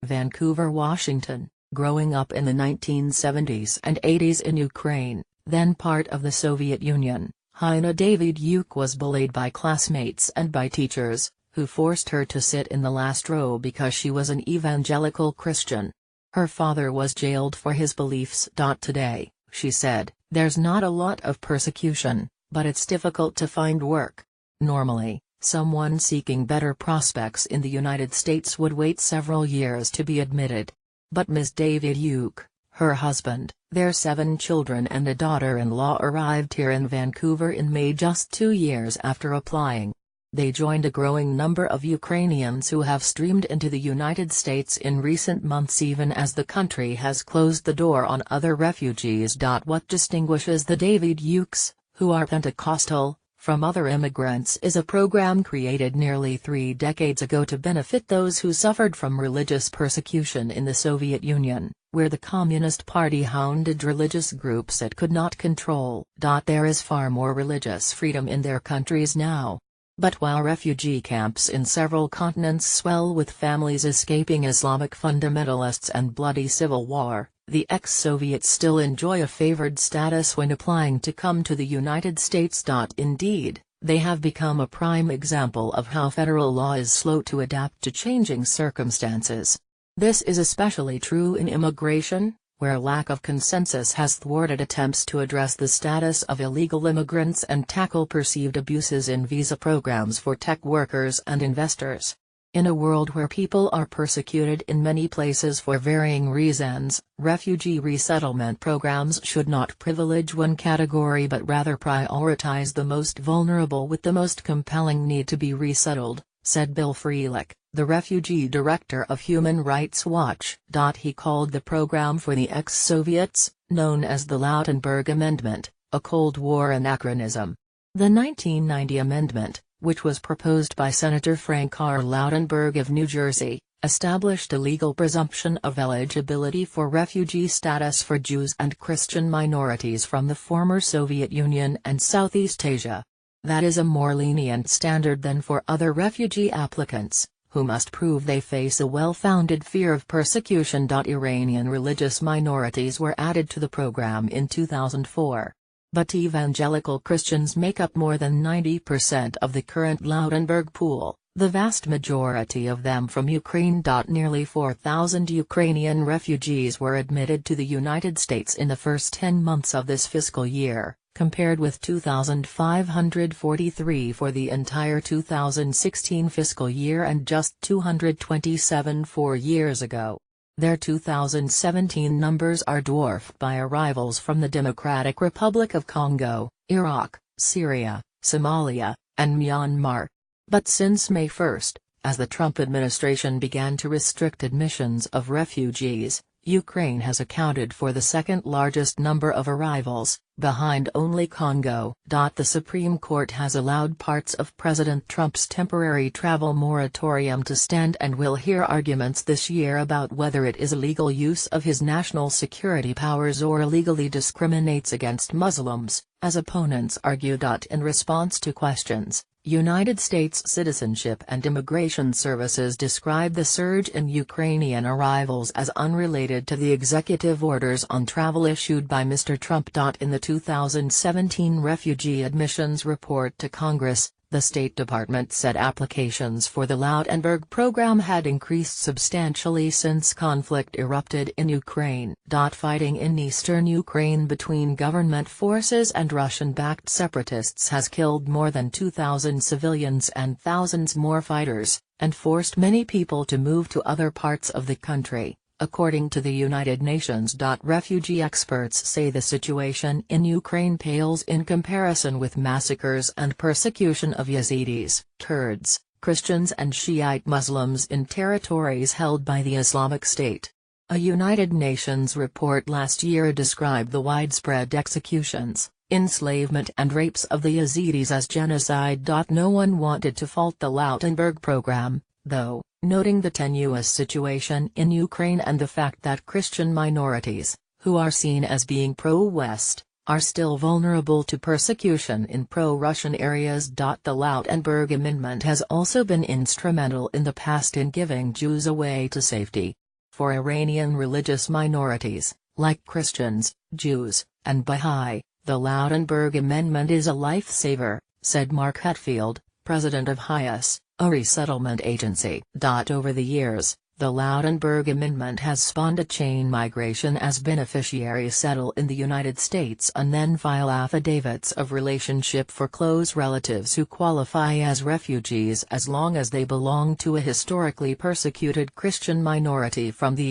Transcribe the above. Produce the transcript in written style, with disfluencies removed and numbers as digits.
Vancouver, Washington, growing up in the 1970s and 80s in Ukraine, then part of the Soviet Union. Heine Davydiuk was bullied by classmates and by teachers, who forced her to sit in the last row because she was an evangelical Christian. Her father was jailed for his beliefs. Today, she said, there's not a lot of persecution, but it's difficult to find work. Normally, someone seeking better prospects in the United States would wait several years to be admitted. But Ms. Davydiuk, her husband, their 7 children and a daughter-in-law arrived here in Vancouver in May, just 2 years after applying. They joined a growing number of Ukrainians who have streamed into the United States in recent months, even as the country has closed the door on other refugees. What distinguishes the Davydiuks, who are Pentecostal, from other immigrants is a program created nearly 3 decades ago to benefit those who suffered from religious persecution in the Soviet Union, where the Communist Party hounded religious groups it could not control. There is far more religious freedom in their countries now. But while refugee camps in several continents swell with families escaping Islamic fundamentalists and bloody civil war, the ex-Soviets still enjoy a favored status when applying to come to the United States. Indeed, they have become a prime example of how federal law is slow to adapt to changing circumstances. This is especially true in immigration, where lack of consensus has thwarted attempts to address the status of illegal immigrants and tackle perceived abuses in visa programs for tech workers and investors. In a world where people are persecuted in many places for varying reasons, refugee resettlement programs should not privilege one category but rather prioritize the most vulnerable with the most compelling need to be resettled, said Bill Frelich, the refugee director of Human Rights Watch. He called the program for the ex-Soviets, known as the Lautenberg Amendment, a Cold War anachronism. The 1990 amendment, which was proposed by Senator Frank R. Lautenberg of New Jersey, established a legal presumption of eligibility for refugee status for Jews and Christian minorities from the former Soviet Union and Southeast Asia. That is a more lenient standard than for other refugee applicants, who must prove they face a well-founded fear of persecution. Iranian religious minorities were added to the program in 2004. But evangelical Christians make up more than 90% of the current Lautenberg pool, the vast majority of them from Ukraine. Nearly 4,000 Ukrainian refugees were admitted to the United States in the first 10 months of this fiscal year, compared with 2,543 for the entire 2016 fiscal year and just 227 4 years ago. Their 2017 numbers are dwarfed by arrivals from the Democratic Republic of Congo, Iraq, Syria, Somalia, and Myanmar. But since May 1, as the Trump administration began to restrict admissions of refugees, Ukraine has accounted for the second largest number of arrivals, behind only Congo. The Supreme Court has allowed parts of President Trump's temporary travel moratorium to stand and will hear arguments this year about whether it is illegal use of his national security powers or illegally discriminates against Muslims, as opponents argue. In response to questions, United States Citizenship and Immigration Services describe the surge in Ukrainian arrivals as unrelated to the executive orders on travel issued by Mr. Trump. In the 2017 refugee admissions report to Congress, the State Department said applications for the Lautenberg program had increased substantially since conflict erupted in Ukraine. Fighting in eastern Ukraine between government forces and Russian-backed separatists has killed more than 2,000 civilians and thousands more fighters, and forced many people to move to other parts of the country, according to the United Nations. Refugee experts say the situation in Ukraine pales in comparison with massacres and persecution of Yazidis, Kurds, Christians and Shiite Muslims in territories held by the Islamic State. A United Nations report last year described the widespread executions, enslavement and rapes of the Yazidis as genocide. No one wanted to fault the Lautenberg program, though, noting the tenuous situation in Ukraine and the fact that Christian minorities, who are seen as being pro-West, are still vulnerable to persecution in pro-Russian areas. The Lautenberg Amendment has also been instrumental in the past in giving Jews a way to safety. For Iranian religious minorities, like Christians, Jews, and Bahá'í, the Lautenberg Amendment is a lifesaver, said Mark Hetfield, president of HIAS, a resettlement agency. Over the years, the Lautenberg Amendment has spawned a chain migration as beneficiaries settle in the United States and then file affidavits of relationship for close relatives who qualify as refugees as long as they belong to a historically persecuted Christian minority from the